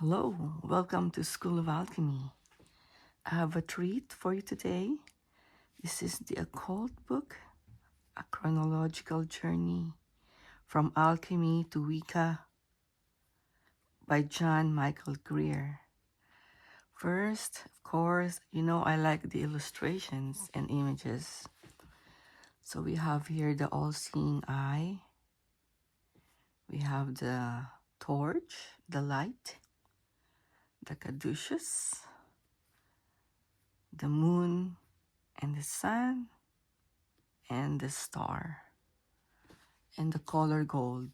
Hello, welcome to School of Alchemy. I have a treat for you today. This is the Occult Book, a Chronological Journey from Alchemy to Wicca by John Michael Greer. First, of course, I like the illustrations and images. So we have here the all-seeing eye. We have the torch, the light, the caduceus, the moon and the sun, and the star, and the color gold.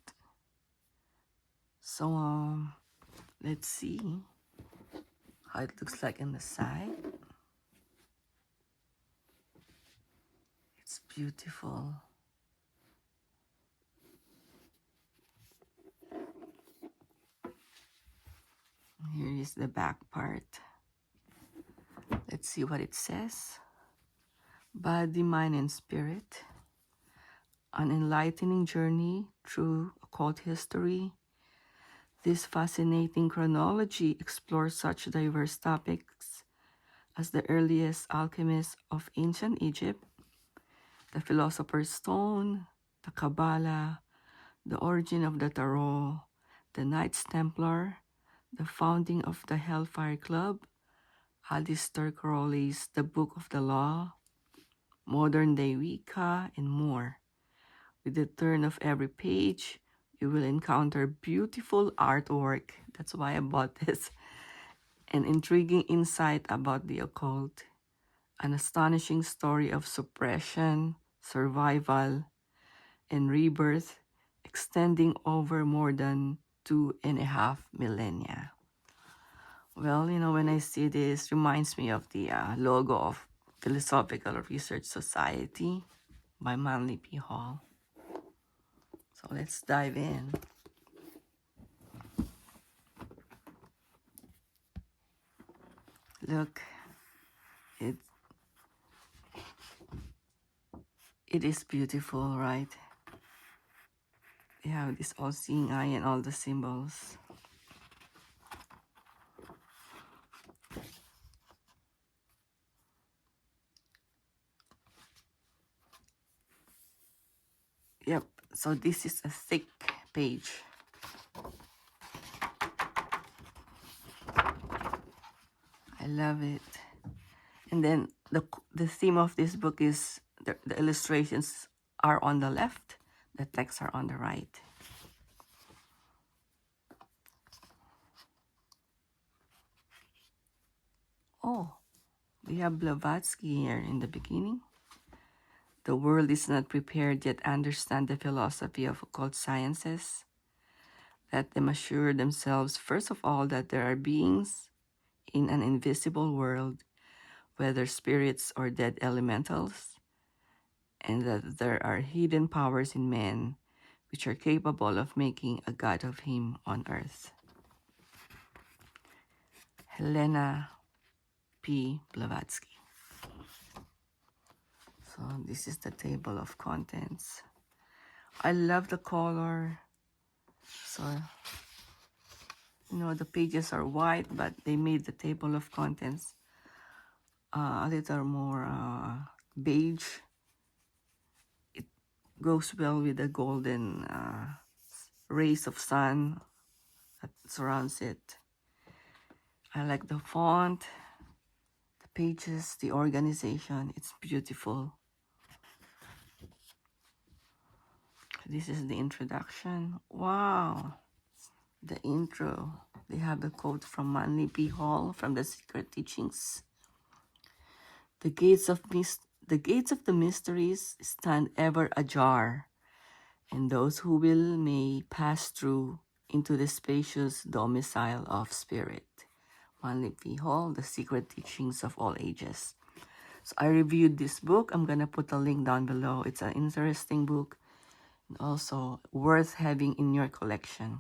So let's see how it looks like in the side. It's beautiful. Here is the back part. Let's see what it says. Body, mind, and spirit. An enlightening journey through occult history. This fascinating chronology explores such diverse topics as the earliest alchemists of ancient Egypt, the Philosopher's Stone, the Kabbalah, the origin of the Tarot, the Knights Templar, the founding of the Hellfire Club, Aleister Crowley's The Book of the Law, modern-day Wicca, and more. With the turn of every page, you will encounter beautiful artwork. That's why I bought this. An intriguing insight about the occult, an astonishing story of suppression, survival, and rebirth extending over more than 2.5 millennia. Well, when I see this, reminds me of the logo of Philosophical Research Society by Manly P. Hall. So let's dive in. Look, it is beautiful, right? They have this all-seeing eye and all the symbols. Yep, so this is a thick page. I love it. And then the theme of this book is the illustrations are on the left, the texts are on the right. Oh, we have Blavatsky here in the beginning. The world is not prepared yet to understand the philosophy of occult sciences. Let them assure themselves, first of all, that there are beings in an invisible world, whether spirits or dead elementals, and that there are hidden powers in men which are capable of making a god of him on earth. Helena P. Blavatsky. So this is the table of contents. I love the color. So, the pages are white, but they made the table of contents a little more beige. It goes well with the golden rays of sun that surrounds it. I like the font, the pages, the organization. It's beautiful. This is the introduction. Wow. The intro. They have a quote from Manly P. Hall from The Secret Teachings. The gates of the mysteries stand ever ajar, and those who will may pass through into the spacious domicile of spirit. Manly P. Hall, The Secret Teachings of All Ages. So I reviewed this book. I'm going to put a link down below. It's an interesting book and also worth having in your collection.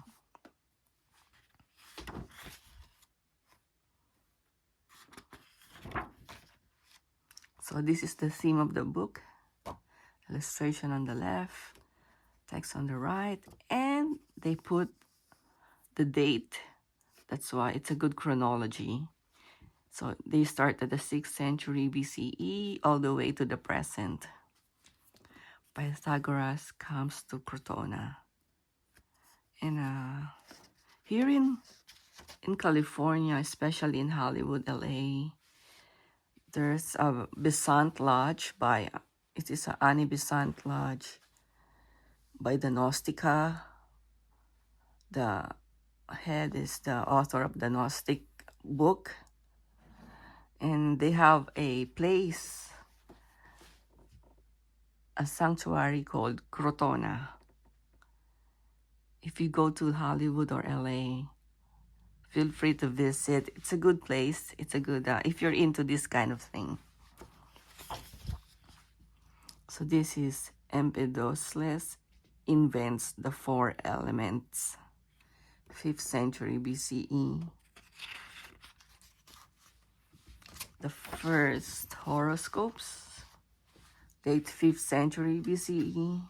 So this is the theme of the book. Illustration on the left, text on the right, and they put the date That's why it's a good chronology. So they start at the 6th century BCE all the way to the present. Pythagoras comes to Crotona. And here in California, especially in Hollywood, LA, there's a Besant Lodge by, it is a Annie Besant Lodge by the Gnostica. The head is the author of the Gnostic book. And they have a place, a sanctuary called Crotona. If you go to Hollywood or LA, feel free to visit. It's a good place. It's a good, if you're into this kind of thing. So this is Empedocles invents the 4 elements, 5th century BCE. The first horoscopes, late 5th century BCE.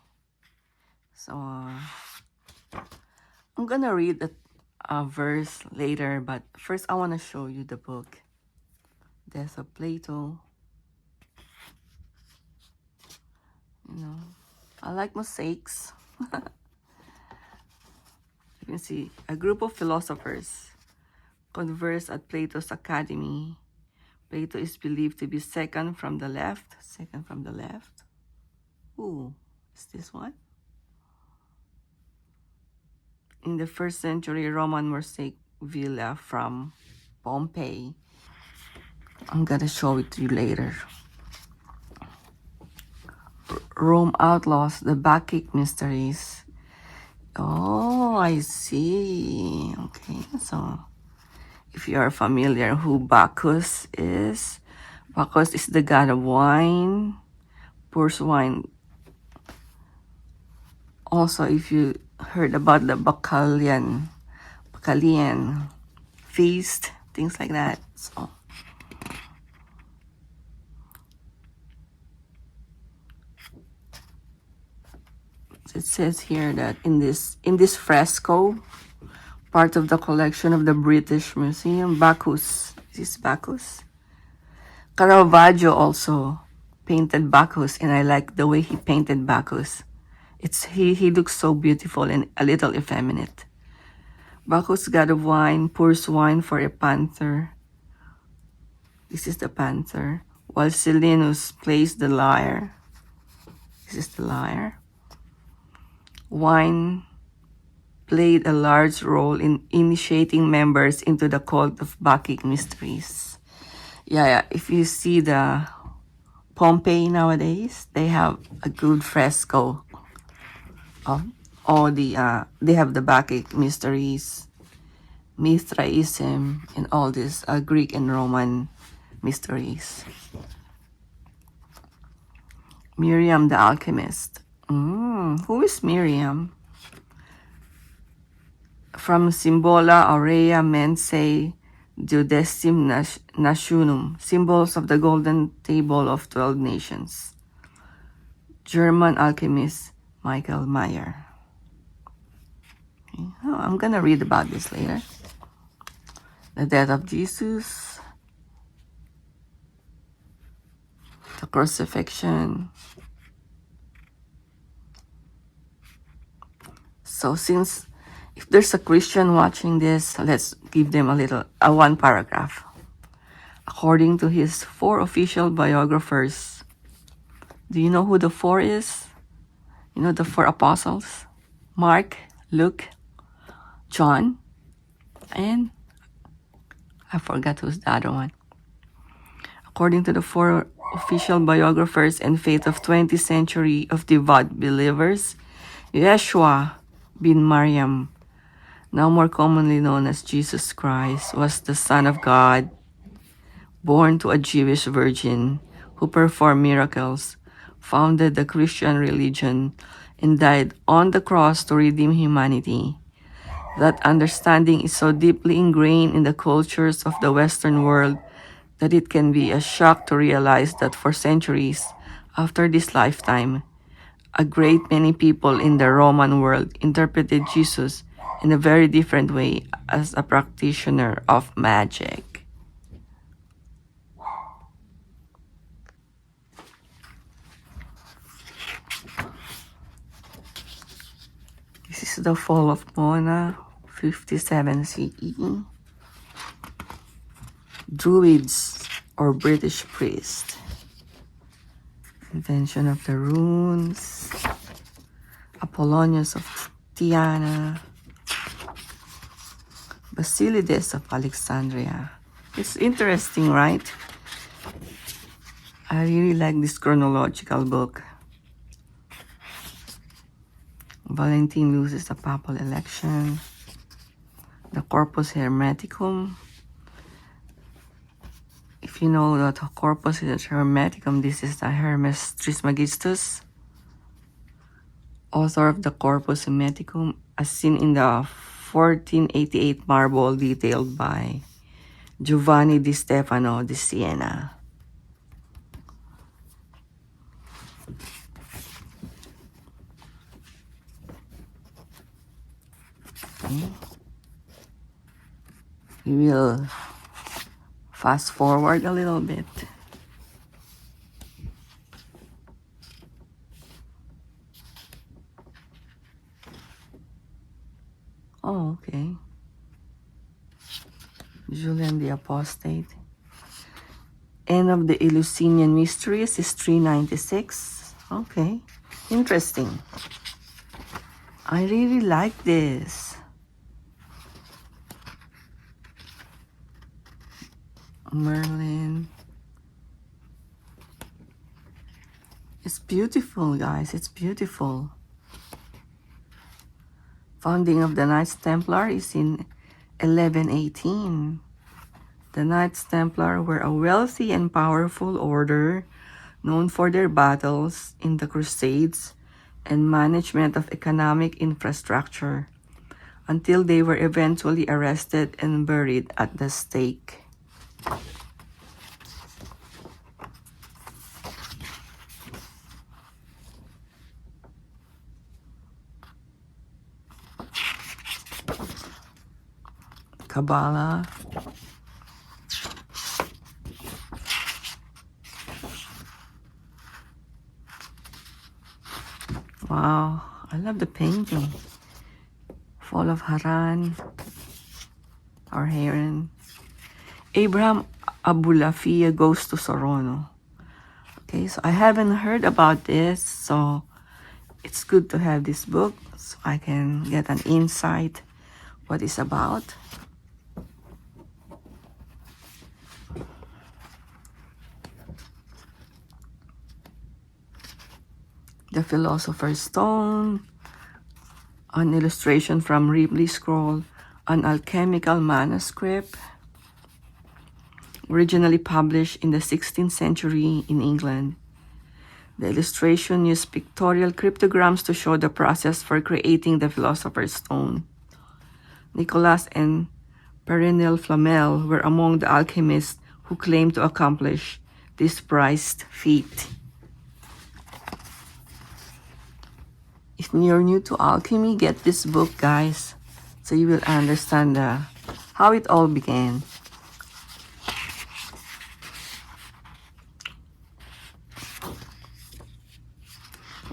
So I'm gonna read a verse later, but first I want to show you the book, Death of Plato. You know, I like mosaics. You can see a group of philosophers converse at Plato's academy. Plato is believed to be second from the left. Second from the left. Ooh, is this one? In the 1st century Roman mosaic villa from Pompeii. I'm gonna show it to you later. Rome outlaws the Bacchic mysteries. Oh, I see. Okay, so if you are familiar who Bacchus is the god of wine, pours wine. Also, if you heard about the Bacchanalian feast, things like that. So it says here that in this fresco, part of the collection of the British Museum, Bacchus. Is this Bacchus? Caravaggio also painted Bacchus, and I like the way he painted Bacchus. He looks so beautiful and a little effeminate. Bacchus, god of wine, pours wine for a panther. This is the panther. While Silenus plays the lyre. This is the lyre. Wine played a large role in initiating members into the cult of Bacchic mysteries. Yeah, if you see the Pompeii nowadays, they have a good fresco of all the, they have the Bacchic mysteries, Mithraism, and all these Greek and Roman mysteries. Miriam the alchemist. Who is Miriam? From Symbola Aurea Mensae Duodecim Nationum, symbols of the golden table of 12 nations. German alchemist Michael Meyer. Okay. Oh, I'm gonna read about this later. The death of Jesus, the crucifixion. So if there's a Christian watching this, let's give them a one paragraph. According to his 4 official biographers, do you know who the 4 is? You know the 4 apostles? Mark, Luke, John, and I forgot who's the other one. According to the 4 official biographers and faith of 20th century of devout believers, Yeshua bin Maryam, now more commonly known as Jesus Christ, was the Son of God, born to a Jewish virgin who performed miracles, founded the Christian religion, and died on the cross to redeem humanity. That understanding is so deeply ingrained in the cultures of the Western world that it can be a shock to realize that for centuries after this lifetime, a great many people in the Roman world interpreted Jesus in a very different way as a practitioner of magic. This is the fall of Mona, 57 CE. Druids or British priest. Invention of the runes. Apollonius of Tyana. Basilides of Alexandria. It's interesting, right? I really like this chronological book. Valentine loses the papal election. The Corpus Hermeticum. If you know that Corpus Hermeticum, this is the Hermes Trismegistus, author of the Corpus Hermeticum, as seen in the 1488 marble detailed by Giovanni di Stefano di Siena. Okay. We will fast forward a little bit. Oh, okay. Julian the Apostate. End of the Eleusinian Mysteries is 396. Okay, interesting. I really like this. Merlin. It's beautiful, guys. It's beautiful. Founding of the Knights Templar is in 1118. The Knights Templar were a wealthy and powerful order known for their battles in the Crusades and management of economic infrastructure until they were eventually arrested and buried at the stake. Kabbalah. Wow, I love the painting. Fall of Haran or Haran. Abraham Abulafia goes to Sorono. Okay, so I haven't heard about this, so it's good to have this book so I can get an insight what it's about. The Philosopher's Stone, an illustration from Ripley Scroll, an alchemical manuscript, originally published in the 16th century in England. The illustration used pictorial cryptograms to show the process for creating the Philosopher's Stone. Nicholas and Perennial Flamel were among the alchemists who claimed to accomplish this prized feat. If you're new to alchemy, get this book, guys, so you will understand how it all began.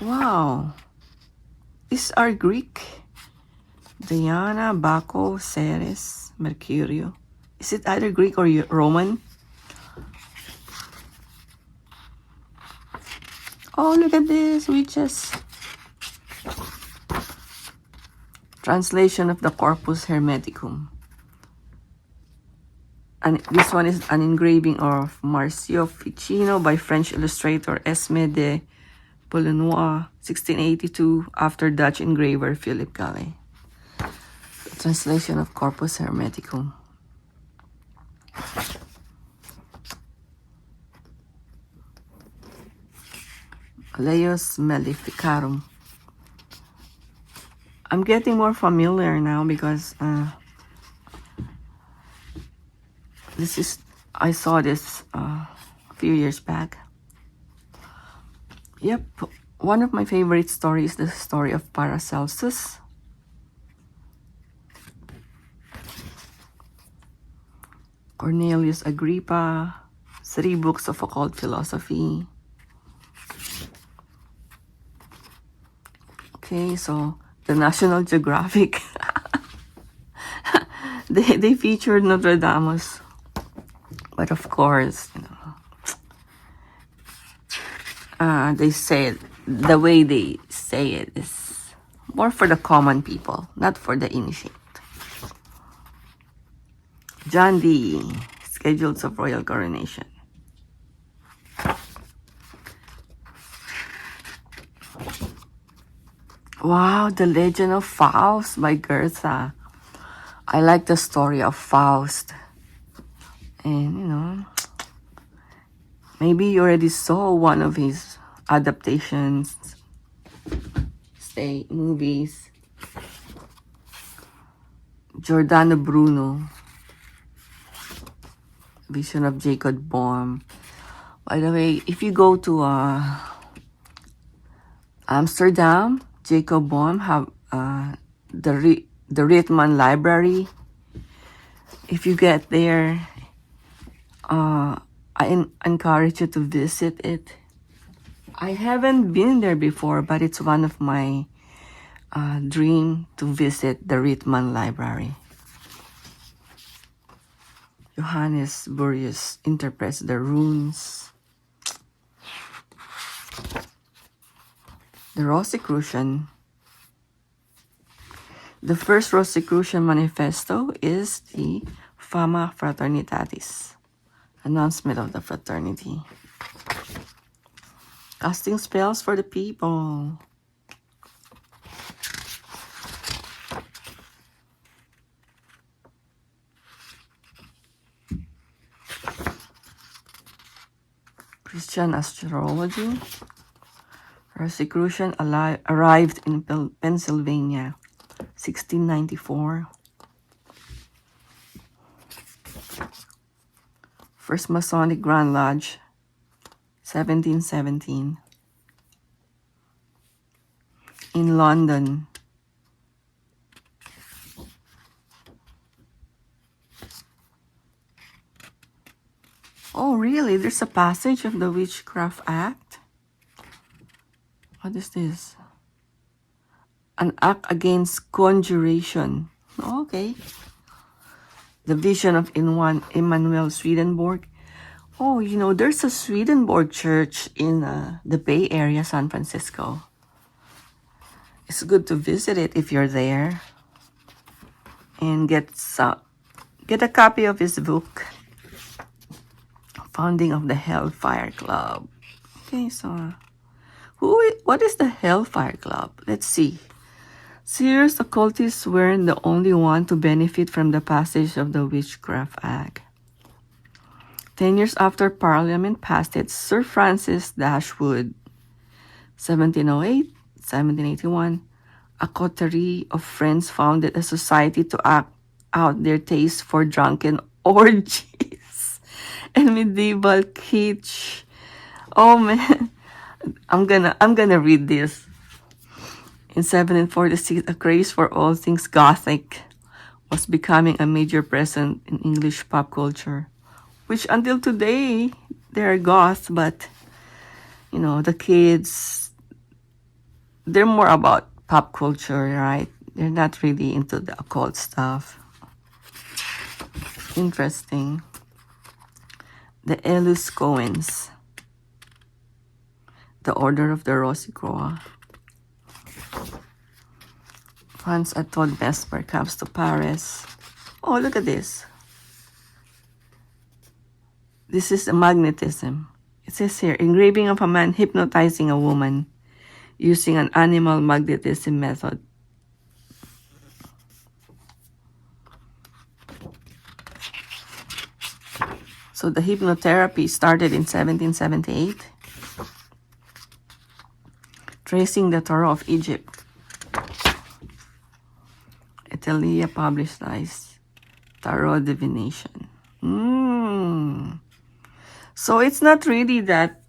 Wow, these are Greek. Diana, Baco, Ceres, Mercurio. Is it either Greek or Roman? Oh, look at this, witches. Translation of the Corpus Hermeticum. And this one is an engraving of Marcio Ficino by French illustrator Esme de Boullenois, 1682, after Dutch engraver Philip Gallet. Translation of Corpus Hermeticum. Leus Maleficarum. I'm getting more familiar now because I saw this a few years back. Yep, one of my favorite stories is the story of Paracelsus. Cornelius Agrippa, 3 books of occult philosophy. Okay, so the National Geographic, they featured Nostradamus, but of course, they say it, the way they say it is more for the common people, not for the initiate. John Dee, Schedules of Royal Coronation. Wow, The Legend of Faust by Goethe. I like the story of Faust. And, maybe you already saw one of his adaptations, say, movies. Giordano Bruno, Vision of Jacob Boehm. By the way, if you go to Amsterdam, Jacob Boehm have the Ritman Library. If you get there, I encourage you to visit it. I haven't been there before, but it's one of my dream to visit the Ritman Library. Johannes Burius interprets the runes. The Rosicrucian. The first Rosicrucian manifesto is the Fama Fraternitatis, announcement of the fraternity. Casting spells for the people. Christian astrology. Rosicrucian arrived in Pennsylvania, 1694. First Masonic Grand Lodge, 1717. In London. Oh, really? There's a passage of the Witchcraft Act? What is this? An act against conjuration. Okay. The vision of Emanuel Swedenborg. Oh, there's a Swedenborg church in the Bay Area, San Francisco. It's good to visit it if you're there. And get a copy of his book, Founding of the Hellfire Club. Okay, so what is the Hellfire Club? Let's see. Serious occultists weren't the only one to benefit from the passage of the Witchcraft Act. 10 years after Parliament passed it, Sir Francis Dashwood, 1708-1781, a coterie of friends founded a society to act out their taste for drunken orgies and medieval kitsch. Oh man, I'm gonna read this. In 1746, a craze for all things Gothic was becoming a major presence in English pop culture, which until today, they're goths, but, the kids, they're more about pop culture, right? They're not really into the occult stuff. Interesting. The Elus Coens. The Order of the Rosicroix. Once a toad Vesper comes to Paris. Oh, look at this. This is magnetism. It says here, engraving of a man hypnotizing a woman using an animal magnetism method. So the hypnotherapy started in 1778, tracing the Torah of Egypt. Italia publicized tarot divination. So it's not really that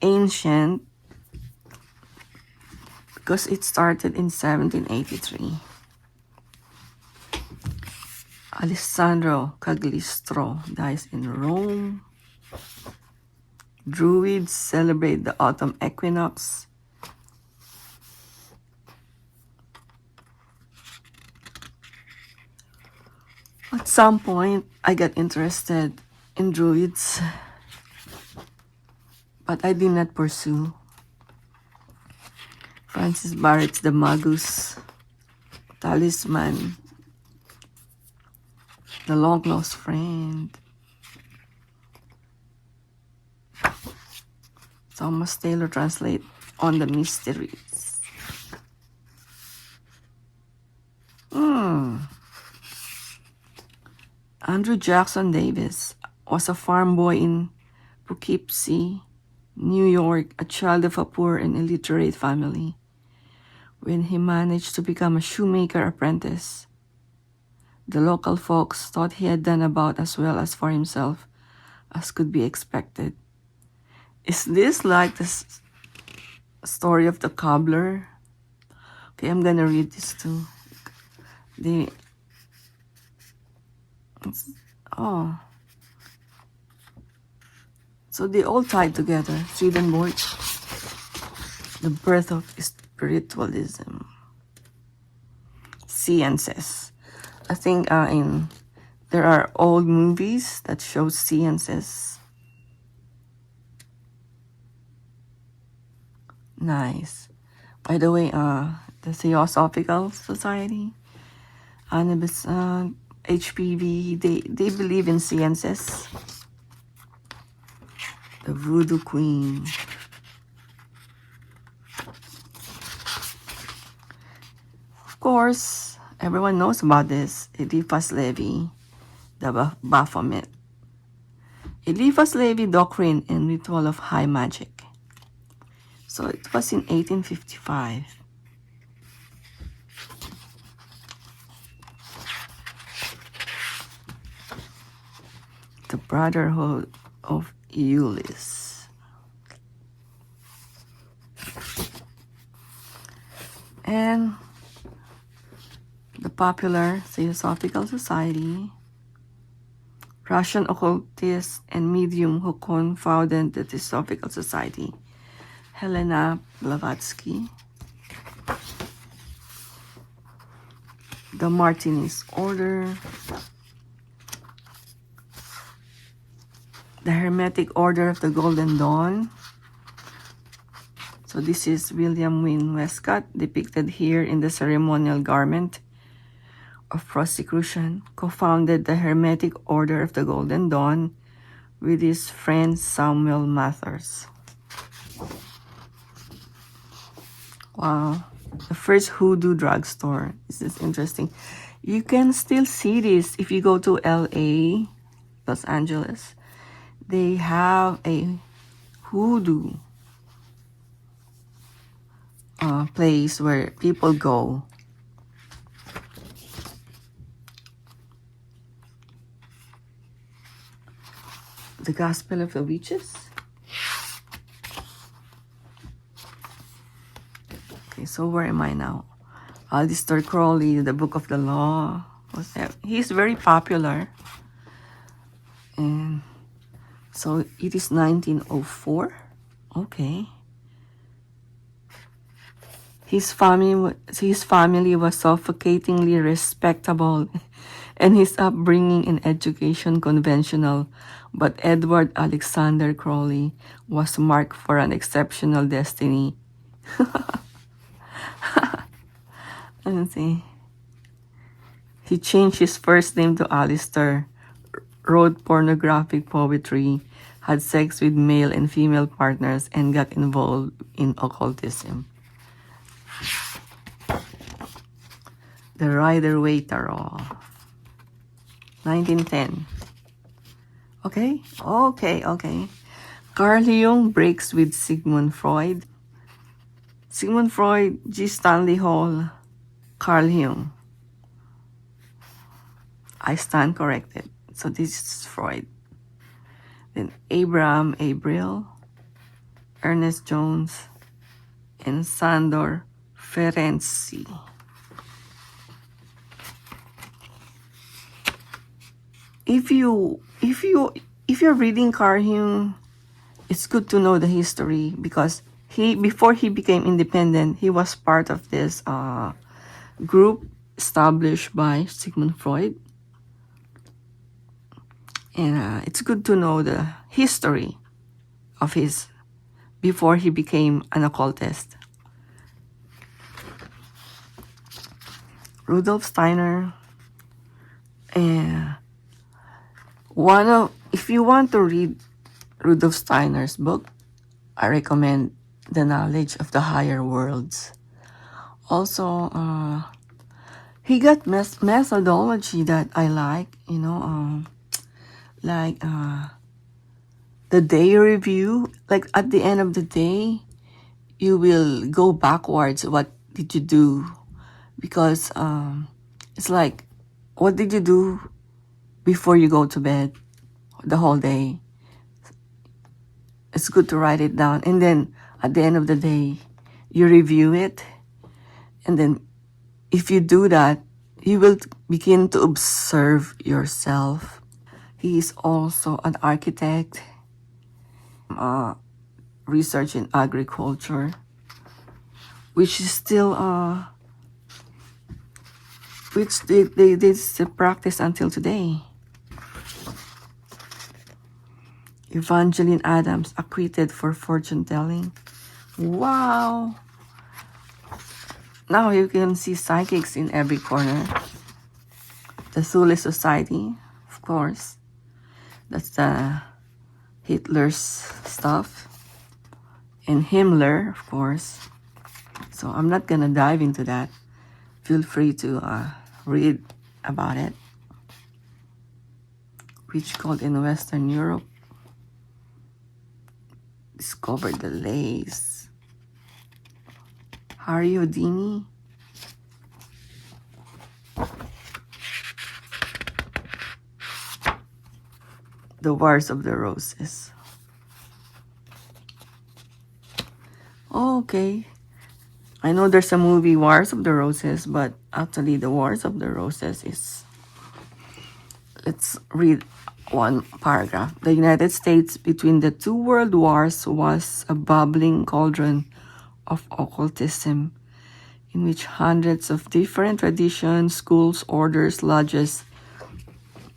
ancient because it started in 1783. Alessandro Cagliostro dies in Rome. Druids celebrate the autumn equinox. At some point, I got interested in Druids, but I did not pursue. Francis Barrett's The Magus, Talisman, The Long Lost Friend, Thomas Taylor translate On the Mysteries. Andrew Jackson Davis was a farm boy in Poughkeepsie, New York, a child of a poor and illiterate family. When he managed to become a shoemaker apprentice, the local folks thought he had done about as well as for himself as could be expected. Is this like the story of the cobbler? Okay, I'm gonna read this too. So they all tied together, Swedenborg, the birth of spiritualism. Seances. I think there are old movies that show seances. Nice. By the way, the Theosophical Society, HPV, they believe in seances. The Voodoo Queen. Of course, everyone knows about this. Eliphas Levi, the Baphomet. Eliphas Levi doctrine and ritual of high magic. So it was in 1855. The Brotherhood of Euless. And the popular Theosophical Society, Russian occultist and medium who co-founded the Theosophical Society, Helena Blavatsky. The Martinist Order, the Hermetic Order of the Golden Dawn. So this is William Wynne Westcott, depicted here in the ceremonial garment of prosecution, co-founded the Hermetic Order of the Golden Dawn with his friend Samuel Mathers. Wow, the first hoodoo drugstore. This is interesting. You can still see this if you go to LA, Los Angeles. They have a hoodoo place where people go. The Gospel of the Witches. Okay, so where am I now? Aleister Crowley, the Book of the Law. He's very popular. And so it is 1904. Okay. His family was suffocatingly respectable, and his upbringing and education conventional, but Edward Alexander Crowley was marked for an exceptional destiny. Let's see. He changed his first name to Aleister, wrote pornographic poetry, had sex with male and female partners, and got involved in occultism. The Rider-Waite Tarot, 1910. Okay. Carl Jung breaks with Sigmund Freud. Sigmund Freud, G. Stanley Hall, Carl Jung. I stand corrected. So this is Freud. Then Abraham Abriel, Ernest Jones, and Sandor Ferenczi. if you're reading Carl Jung, it's good to know the history, because before he became independent, he was part of this group established by Sigmund Freud. And it's good to know the history of his before he became an occultist. Rudolf Steiner. And if you want to read Rudolf Steiner's book, I recommend The Knowledge of the Higher Worlds. Also, he got methodology that I like, like the day review. Like at the end of the day, you will go backwards. What did you do? Because it's like, what did you do before you go to bed the whole day? It's good to write it down. And then at the end of the day, you review it. And then if you do that, you will begin to observe yourself. He is also an architect, research in agriculture, which is still which they still practice until today. Evangeline Adams acquitted for fortune telling. Wow! Now you can see psychics in every corner. The Thule Society, of course. That's the Hitler's stuff. And Himmler, of course. So I'm not gonna dive into that. Feel free to read about it. Witch cult in Western Europe discovered the lace. Harry Houdini. The Wars of the Roses. Okay. I know there's a movie, Wars of the Roses, but actually the Wars of the Roses is... Let's read one paragraph. The United States between the two world wars was a bubbling cauldron of occultism, in which hundreds of different traditions, schools, orders, lodges,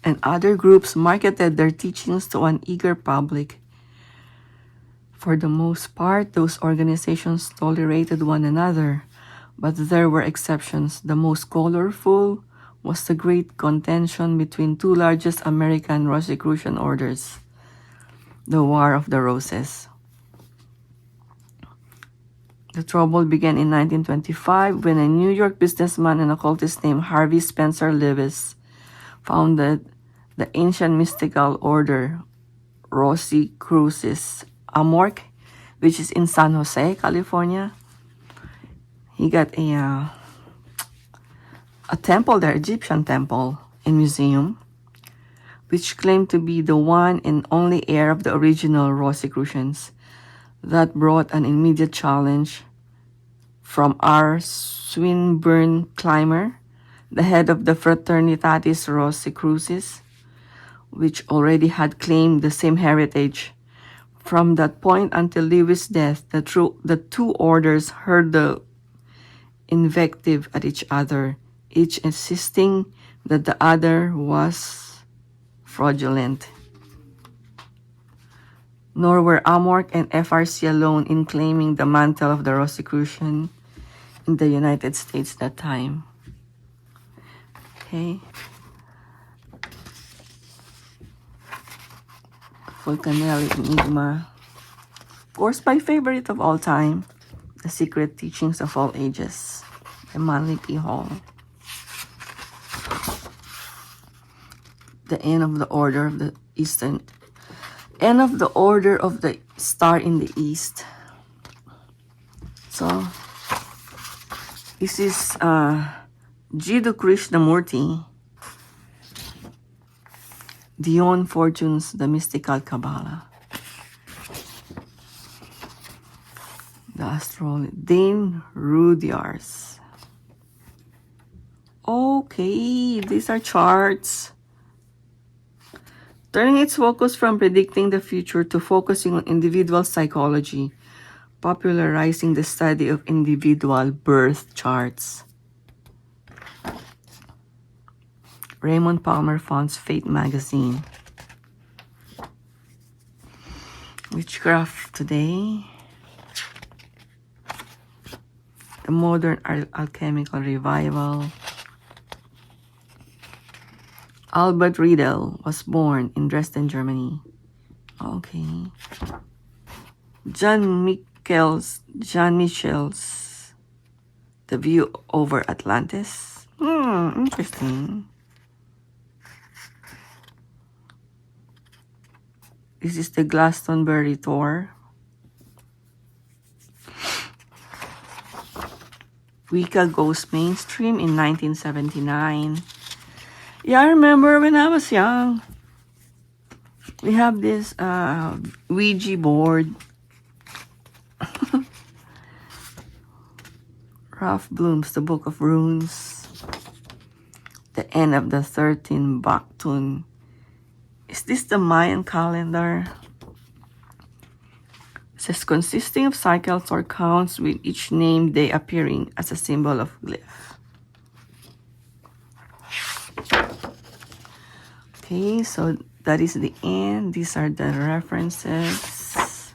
and other groups marketed their teachings to an eager public. For the most part, those organizations tolerated one another, but there were exceptions. The most colorful was the great contention between two largest American Rosicrucian orders, the War of the Roses. The trouble began in 1925 when a New York businessman and occultist named Harvey Spencer Lewis founded the ancient mystical order Rosicrucis Amorc, which is in San Jose, California. He got a temple there, Egyptian temple and museum, which claimed to be the one and only heir of the original Rosicrucians. That brought an immediate challenge from R. Swinburne Clymer, the head of the Fraternitatis Rosicrucis, which already had claimed the same heritage. From that point until Lewis' death, the two orders hurled invective at each other, each insisting that the other was fraudulent. Nor were Amorc and FRC alone in claiming the mantle of the Rosicrucian in the United States that time. Okay. Fulcanelli Enigma. Of course, my favorite of all time, The Secret Teachings of All Ages, by Manly P. Hall. The End of the Order of the Eastern... End of the Order of the Star in the East. So, this is Jiddu Krishnamurti, Dion Fortune's The Mystical Kabbalah. The Astrology, Dane Rudyard's. Okay, these are charts. turning its focus from predicting the future to focusing on individual psychology, popularizing the study of individual birth charts. Raymond Palmer founds Fate magazine. Witchcraft Today. The Modern Alchemical Revival. Albert Riedel was born in Dresden, Germany. Okay. John Michels, The View Over Atlantis. Interesting. This is the Glastonbury tour. Wicca goes mainstream in 1979. Yeah, I remember when I was young. We have this Ouija board. Ralph Bloom's The Book of Runes. The End of the 13 Baktun. Is this the Mayan calendar? It says consisting of cycles or counts with each named day appearing as a symbol of glyph. Okay, so that is the end. These are the references.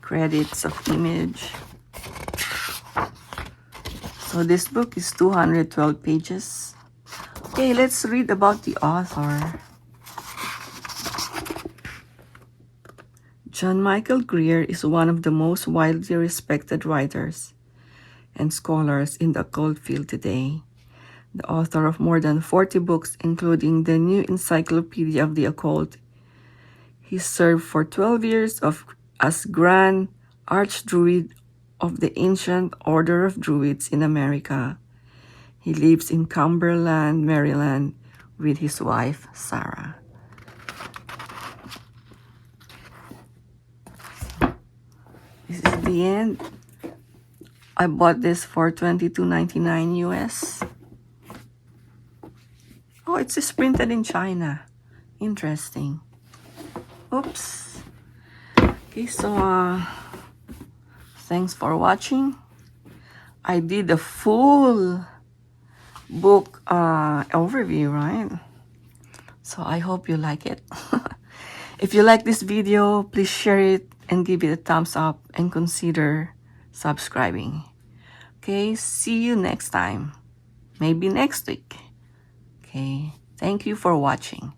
Credits of image. So this book is 212 pages. Okay, let's read about the author. John Michael Greer is one of the most widely respected writers and scholars in the occult field today. The author of more than 40 books, including the New Encyclopedia of the Occult. He served for 12 years as Grand Archdruid of the Ancient Order of Druids in America. He lives in Cumberland, Maryland, with his wife, Sarah. This is the end. I bought this for $22.99 US. Oh, it's just printed in China. Interesting. Oops. Okay, so thanks for watching. I did a full book overview, right? So I hope you like it. If you like this video, please share it and give it a thumbs up and consider subscribing. Okay, see you next time. Maybe next week. Okay, thank you for watching.